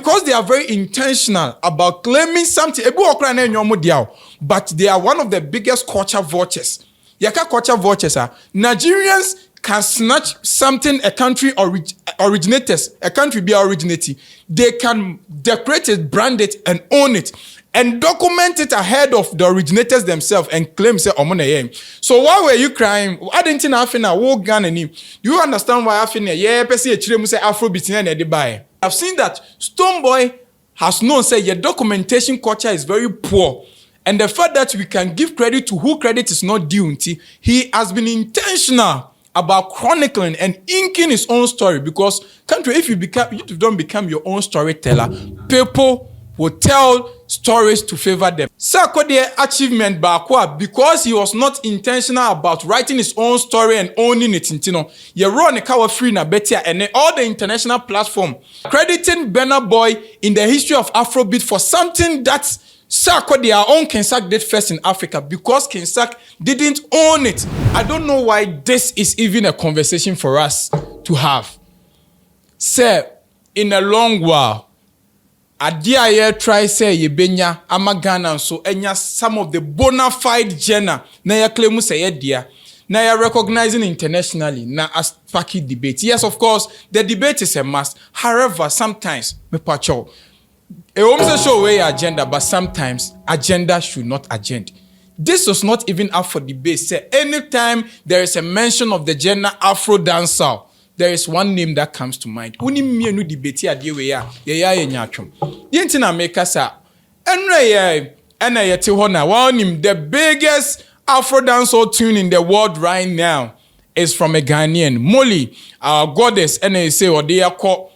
because they are very intentional about claiming something, but they are one of the biggest culture vultures. Yaka culture vultures are Nigerians can snatch something a country originators, a country be originating. They can decorate it, brand it, and own it, and document it ahead of the originators themselves and claim say omoneye. So why were you crying? I didn't know Afina wo Ghana ni. Do you understand why Afina? Yeah, person e say Afrobeat na dey buy. I've seen that Stonebwoy has known say your documentation culture is very poor. And the fact that we can give credit to who credit is not due, he has been intentional about chronicling and inking his own story, because country, if you don't become your own storyteller, people will tell stories to favor them. Sarkodie achievement bakwa because he was not intentional about writing his own story and owning it. You run a cover free na betia and all the international platform crediting Burna Boy in the history of Afrobeat for something that Sarkodie own Kinsak did first in Africa, because Kinsak didn't own it. I don't know why this is even a conversation for us to have. Sir, in a long while, Adia ye try say ye benya amagana so enya some of the bona fide genre na ya claim say ye dia na ya recognizing internationally na as packy debate. Yes, of course, the debate is a must. However, sometimes me pacho a woman show way agenda, but sometimes agenda should not agenda. This was not even up for debate. Say anytime there is a mention of the genre Afrodancehall, there is one name that comes to mind. Uni me no debate ade we ya nyatwom. Yenti na make sa enre ena yete ho na one him the biggest Afrodancehall tune in the world right now is from a Ghanaian, Moly, our goddess, and they say what they are called.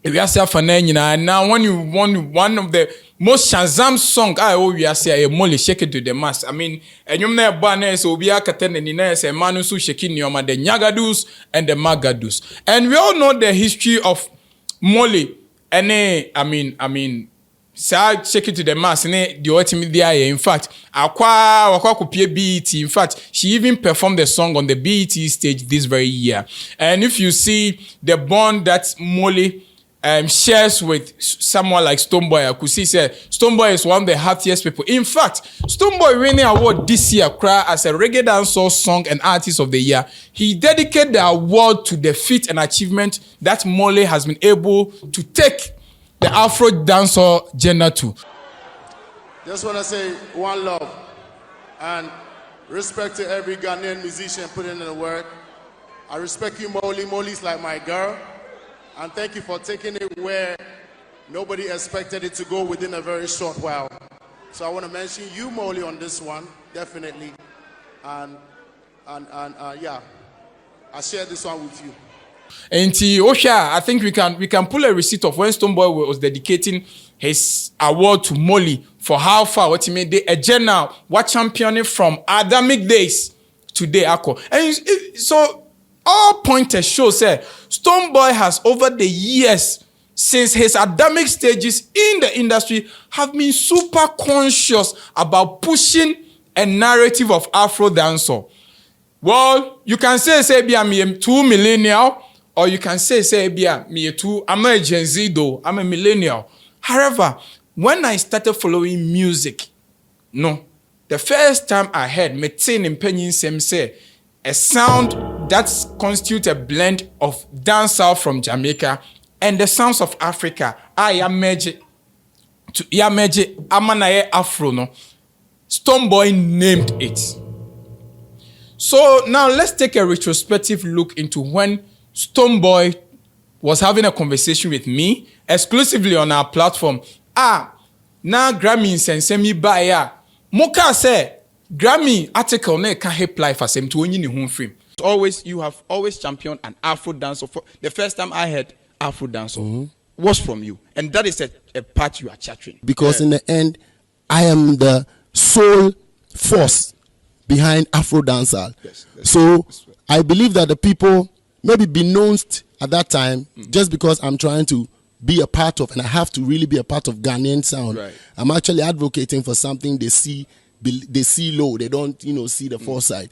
If you say for now when you want one of the most Shazam song I always say a Moly shake it to the mass. I mean, and you may banner so we are katene and nina say manu su shaking yoma the Nyagadus and the Magadus. And we all know the history of Moly. And I mean say shake it to the mass and the ultimate there. In fact, wakwa kupie BET. In fact, she even performed the song on the BET stage this very year. And if you see the bond that Moly shares with someone like Stonebwoy, I could see say Stonebwoy is one of the happiest people. In fact, Stonebwoy winning award this year as a reggae dancehall song and artist of the year. He dedicated the award to the feat and achievement that Moly has been able to take the Afro dancehall genre to. Just want to say one love and respect to every Ghanaian musician putting in the work. I respect you, Moly. Moly's like my girl. And thank you for taking it where nobody expected it to go within a very short while. So I want to mention you, Moly, on this one, definitely. And yeah, I share this one with you. And Osha, I think we can pull a receipt of when Stonebwoy was dedicating his award to Moly for how far what he made a journal, what championing from Adamic days today. And so all pointers show say Stonebwoy has over the years since his Adamic stages in the industry have been super conscious about pushing a narrative of Afro dancehall. Well, you can say be I'm too millennial, or you can say be me too. I'm a Gen Z though. I'm a millennial. However, when I started following music, the first time I heard Metin and Penny say a sound that constitutes a blend of dancehall from Jamaica and the sounds of Africa. Amanaye Afro. No, Stonebwoy named it. So now let's take a retrospective look into when Stonebwoy was having a conversation with me exclusively on our platform. Now Grammy sensemi baya. Moka say Grammy article ne can help life as to win in home frame. You have always championed an Afro dancehall. The first time I heard Afro dancehall was from you, and that is a part you are chattering. Because in the end, I am the sole force behind Afro dancehall. Yes, so I believe that the people maybe beknownst at that time just because I'm trying to be a part of, and I have to really be a part of Ghanaian sound. Right. I'm actually advocating for something they see low, they don't see the foresight.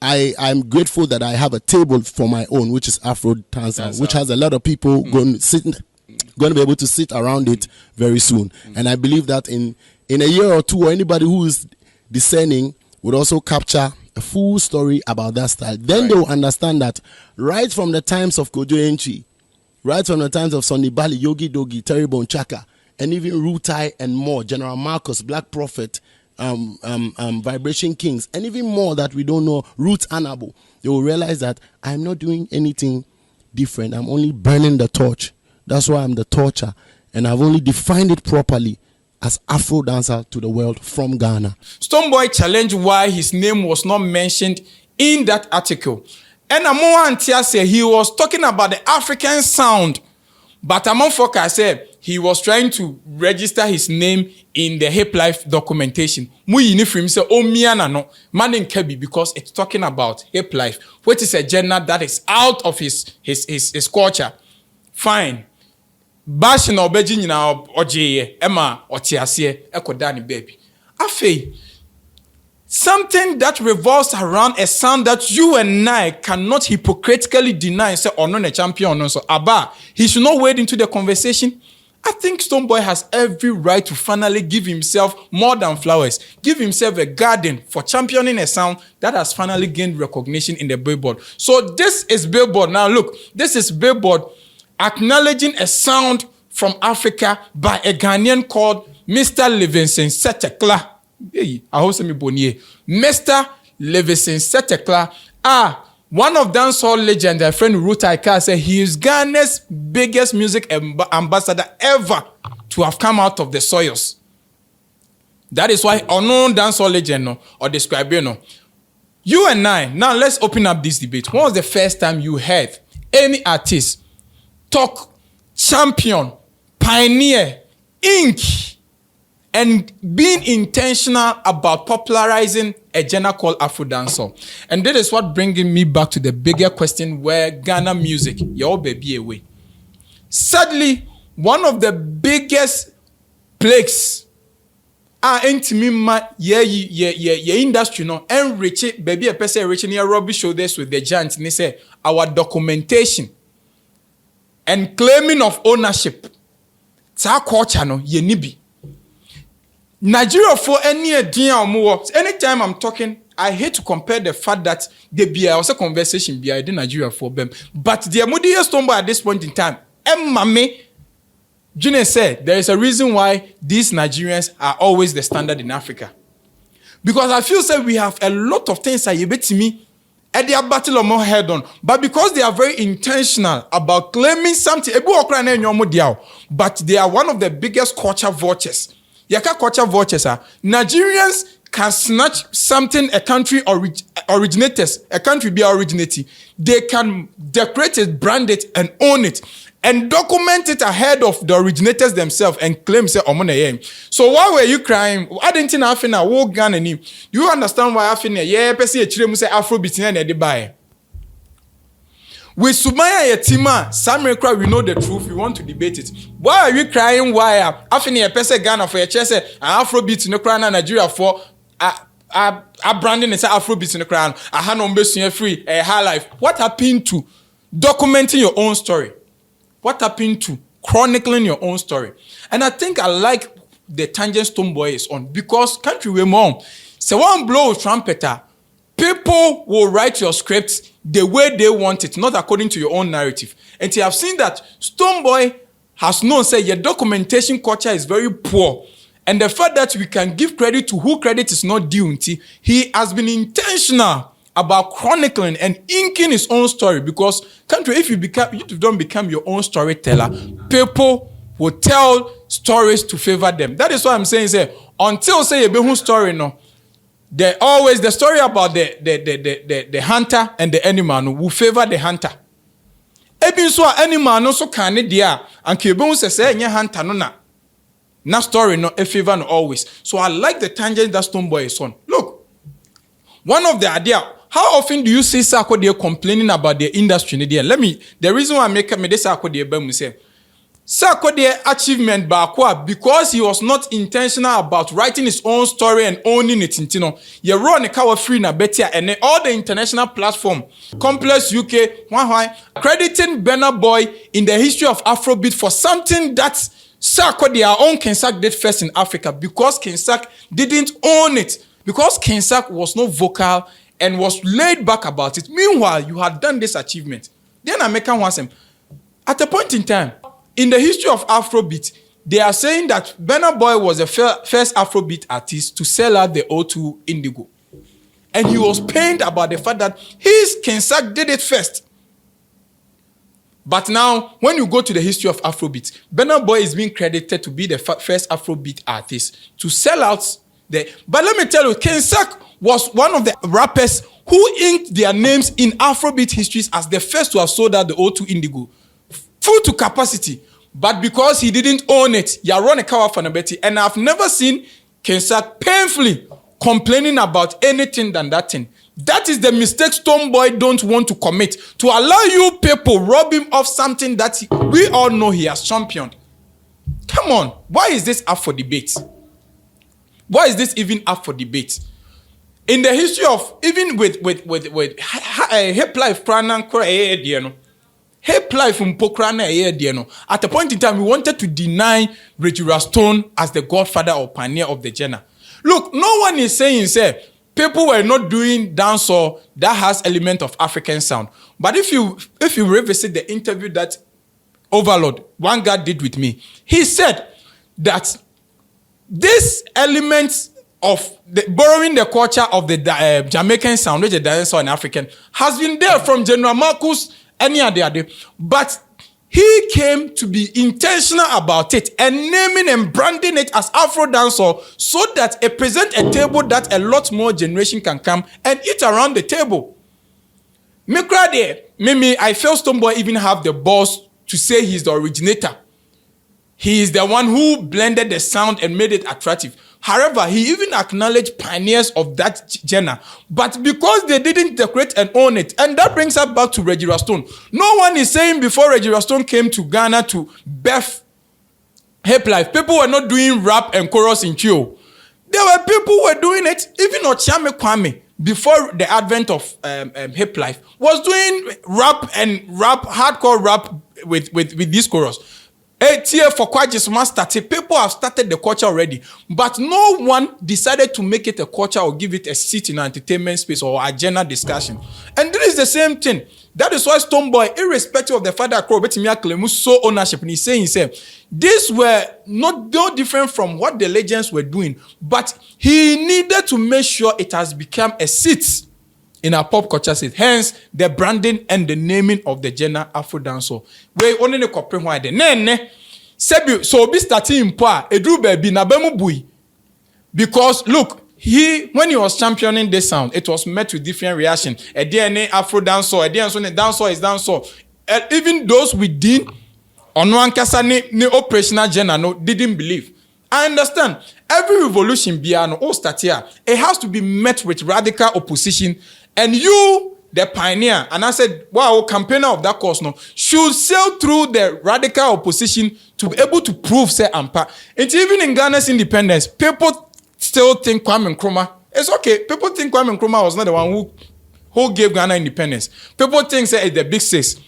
I'm grateful that I have a table for my own, which is Afro dancehall, which has a lot of people going sitting going to be able to sit around it very soon. And I believe that in a year or two, or anybody who is discerning would also capture a full story about that style. Then they will understand that right from the times of Kojo Enchi, right from the times of Sonny Bali, Yogi Dogi, Terry Bonchaka, and even Rutai and more, General Marcus, Black Prophet, Vibration Kings, and even more that we don't know, Roots Anabo, they will realize that I'm not doing anything different. I'm only burning the torch. That's why I'm the torcher. And I've only defined it properly as Afrodancehall to the world from Ghana. Stonebwoy challenged why his name was not mentioned in that article. And Amon Antia said he was talking about the African sound. But Amon Foka said he was trying to register his name in the Hip Life documentation. Muyi Nifrim said, oh, miana no, man in Kebi, because it's talking about hip life, which is a genre that is out of his culture. Fine. Bash na obeji nyina ojeye ema otiase ekodani baby. Afei, something that revolves around a sound that you and I cannot hypocritically deny say ono na champion no so aba he should not wade into the conversation. I think Stonebwoy has every right to finally give himself more than flowers, give himself a garden for championing a sound that has finally gained recognition in the Billboard. So this is Billboard. Now look, this is Billboard acknowledging a sound from Africa by a Ghanaian called Mr. Livingston Setekla. Hey, I hope me bonnier. Mr. Livingston Setekla. One of dancehall legends, a friend Rutai Ka, said he is Ghana's biggest music ambassador ever to have come out of the soils. That is why unknown dancehall legend no, or describe no. You and I, now let's open up this debate. When was the first time you heard any artist talk, champion, pioneer, ink, and being intentional about popularizing a genre called Afrodancehall? And that is what bringing me back to the bigger question where Ghana music, your baby away. Sadly, one of the biggest plagues industry no enrich baby a person rich near rubbish shoulders with the giants. And they say our documentation and claiming of ownership. Sa culture no ye nibi. Nigeria for any anytime I'm talking, I hate to compare the fact that there be also conversation behind Nigeria for them. But the Moly and Stonebwoy at this point in time, Mame June said there is a reason why these Nigerians are always the standard in Africa. Because I feel that we have a lot of things that you bet to me at their battle of more head on. But because they are very intentional about claiming something, but they are one of the biggest culture vultures. Yaka culture vultures are Nigerians can snatch something a country originators, a country be originating. They can decorate it, brand it, and own it, and document it ahead of the originators themselves and claim say omona. So why were you crying? I didn't know after na wo Ghana ni. Do you understand why after na yeah person chire mu say Afrobeat na dey buy? With Sumaya Yetima, Samrekra, we know the truth. We want to debate it. Why are you crying? Why? After a person Ghana for your chest, Afrobeat in the crown, Nigeria for a branding is Afrobeat in the crown. A hand on free, a high life. What happened to documenting your own story? What happened to chronicling your own story? And I think I like the tangent Stonebwoy is on because country we more. So one blow trumpeter. People will write your scripts the way they want it, not according to your own narrative. And you have seen that Stonebwoy has known, say, your documentation culture is very poor. And the fact that we can give credit to who credit is not due, he has been intentional about chronicling and inking his own story. Because, country, if you don't become your own storyteller, people will tell stories to favor them. That is why I'm saying, say, until, say, a behu story, no, always the story about the hunter and the animal will favor the hunter. Ebi so animal no so can dia and kebe say nye hunter no na story no e favor no always. So I like the tangent that Stonebwoy is on. Look, one of the idea. How often do you see Sako there complaining about the industry? The reason why I make me this Sako there say Sarkodie achievement baako because he was not intentional about writing his own story and owning it. Ye run a cover free na betia and all the international platform, Complex UK, crediting Burna Boy in the history of Afrobeat for something that Sarkodie our own King Sack did first in Africa because King Sack didn't own it. Because King Sack was not vocal and was laid back about it. Meanwhile, you had done this achievement. Then American wants him. At a point in time, in the history of Afrobeat, they are saying that Burna Boy was the first Afrobeat artist to sell out the O2 Indigo. And he was pained about the fact that his King Sack did it first. But now, when you go to the history of Afrobeat, Burna Boy is being credited to be the first Afrobeat artist to sell out the... But let me tell you, King Sack was one of the rappers who inked their names in Afrobeat histories as the first to have sold out the O2 Indigo. Full to capacity. But because he didn't own it, you run a cover for Nabeti. And I've never seen King Sack painfully complaining about anything than that thing. That is the mistake Stonebwoy don't want to commit. To allow you people rob him of something that we all know he has championed. Come on. Why is this up for debate? Why is this even up for debate? In the history of, even with hip life, hip life at a point in time, we wanted to deny Reggie Stone as the godfather or pioneer of the genre. Look, no one is saying, say, people were not doing dancehall that has element of African sound. But if you revisit the interview that Overlord, one guy did with me, he said that this element of borrowing the culture of the Jamaican sound, which is dancehall and African, has been there from General Marcus any other day. But he came to be intentional about it and naming and branding it as Afrodancehall so that it presents a table that a lot more generation can come and eat around the table. I feel Stonebwoy even have the balls to say he's the originator. He is the one who blended the sound and made it attractive. However, he even acknowledged pioneers of that genre. But because they didn't decorate and own it, and that brings us back to Reggie Stone. No one is saying before Reggie Stone came to Ghana to birth hip life, people were not doing rap and chorus in Chio. There were people who were doing it. Even Ochame Kwame, before the advent of hip life, was doing rap, hardcore rap with this chorus. ATA for Kwajis Master, people have started the culture already, but no one decided to make it a culture or give it a seat in an entertainment space or agenda discussion. And this is the same thing. That is why Stonebwoy, irrespective of the fact that Crow so ownership, and he's saying these were no different from what the legends were doing, but he needed to make sure it has become a seat in our pop culture scene. Hence, the branding and the naming of the genre Afrodancehall. We only need to comprehend the nene. So be starting pa edru baby na bemu bui. Because look, when he was championing this sound, it was met with different reaction. A DNA Afrodancehall, a DNA dancehall is dancehall. Even those within Onuankasa ne operational genre no didn't believe. I understand. Every revolution it has to be met with radical opposition. And you, the pioneer, and I said, wow, campaigner of that cause, should sail through the radical opposition to be able to prove, say, ampa. It's even in Ghana's independence, people still think Kwame Nkrumah. It's okay. People think Kwame Nkrumah was not the one who gave Ghana independence. People think, say, it's the big six.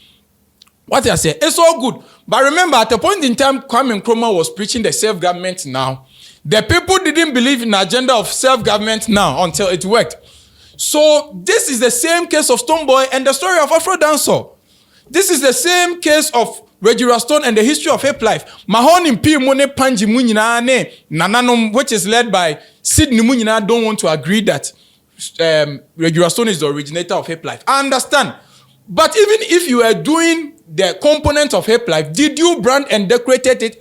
What I say, it's all good. But remember, at a point in time, Kwame Nkrumah was preaching the self-government now. The people didn't believe in the agenda of self-government now until it worked. So this is the same case of Stonebwoy and the story of Afrodancehall. This is the same case of Reggie Stone and the history of hip life. Mahon P. Mone Panji Munyina Nananum, which is led by Sidney Munyina, don't want to agree that Reggie Stone is the originator of hip life. I understand. But even if you are doing the component of hip life, did you brand and decorate it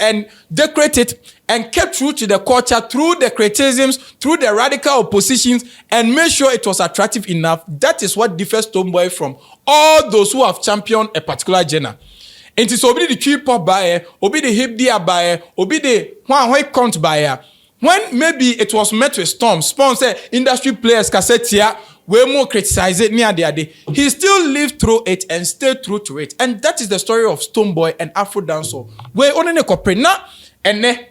and kept true to the culture through the criticisms, through the radical oppositions, and make sure it was attractive enough? That is what differs Stonebwoy from all those who have championed a particular genre. It is obi the trip pop buyer, obi the hip dia buyer, obi the one count buyer. When maybe it was met with storm, sponsor industry players cassetia we more criticize it near the day. He still lived through it and stayed true to it. And that is the story of Stonebwoy and Afrodancehall. We only ne koprena and ne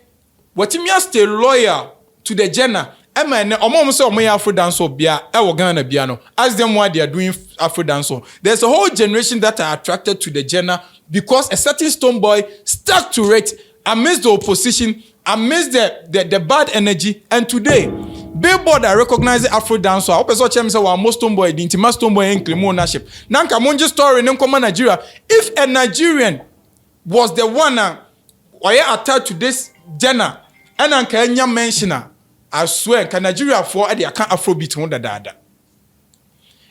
what me stay loyal to the genre. Emma and Omom say omo Afrodancehall bia e Ghana bia no. Ask them why they are doing Afrodancehall. There's a whole generation that are attracted to the genre because a certain Stonebwoy stuck to it amidst the opposition, amidst the bad energy. And today, Billboard are recognizing Afrodancehall. I hope so chem say one most Stonebwoy, the intimate Stonebwoy and claim ownership. Nanka monje story nem come Nigeria. If a Nigerian was the one attached to this genre, and anka enya mentioner, I swear, can Nigeria for the account Afrobeat one dada.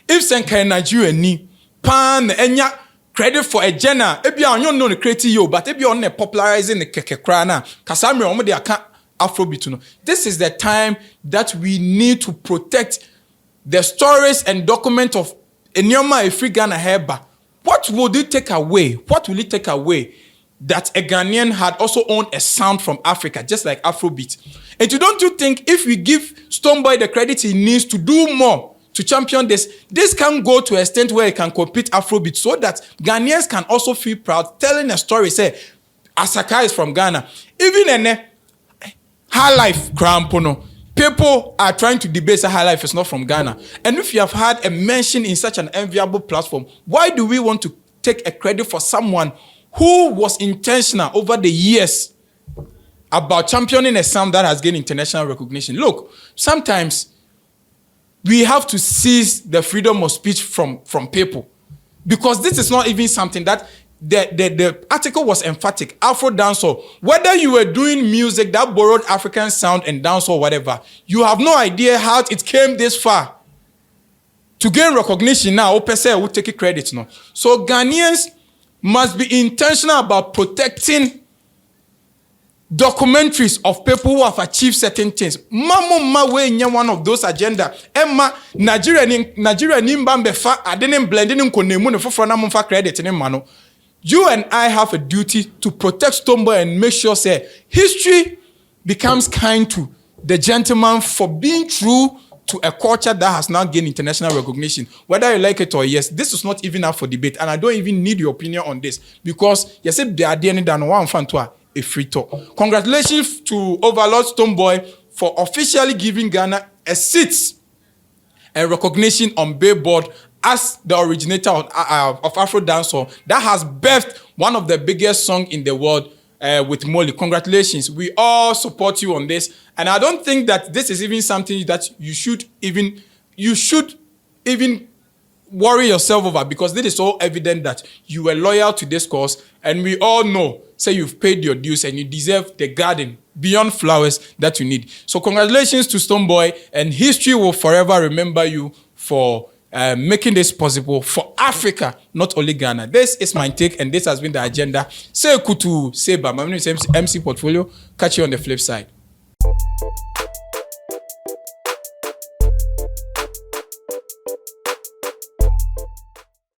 If senka Nigeria ni pan enya credit for a genre, ebi on you know the creative you, but ebi on the popularizing the kekekra na kasami omo the account Afrobeat no. This is the time that we need to protect the stories and document of Enyoma Efri Ghana Heba. What would it take away? What will it take away? That a Ghanaian had also owned a sound from Africa, just like Afrobeat. And don't you think if we give Stonebwoy the credit he needs to do more to champion this can go to a extent where he can compete Afrobeat so that Ghanaians can also feel proud telling a story, say, Asaka is from Ghana. Even in High Life, Krampono, people are trying to debate that High Life is not from Ghana. And if you have had a mention in such an enviable platform, why do we want to take a credit for someone who was intentional over the years about championing a sound that has gained international recognition? Look, sometimes we have to seize the freedom of speech from people, because this is not even something that the article was emphatic. Afrodancehall, whether you were doing music that borrowed African sound and dance or whatever, you have no idea how it came this far to gain recognition. Now, Opese will take credit now. So Ghanaians must be intentional about protecting documentaries of people who have achieved certain things. Mama we nya one of those agenda. Emma Nigeria ni mbambe fa adene blending nkonemu ne foforo na mfa credit ni mano. You and I have a duty to protect Stonebwoy and make sure say history becomes kind to the gentleman for being true to a culture that has now gained international recognition. Whether you like it or yes, this is not even up for debate, and I don't even need your opinion on this, because you said they are doing than one fan to a free talk. Congratulations to Overlord Stonebwoy for officially giving Ghana a seat and recognition on Billboard as the originator of Afrodancehall that has birthed one of the biggest songs in the world with Moly. Congratulations. We all support you on this. And I don't think that this is even something that you should even worry yourself over, because this is so evident that you were loyal to this cause. And we all know, say you've paid your dues and you deserve the garden beyond flowers that you need. So congratulations to Stonebwoy, and history will forever remember you for making this possible for Africa, not only Ghana. This is my take, and this has been the agenda. Say Kutu, say Bam. My name is MC Portfolio. Catch you on the flip side.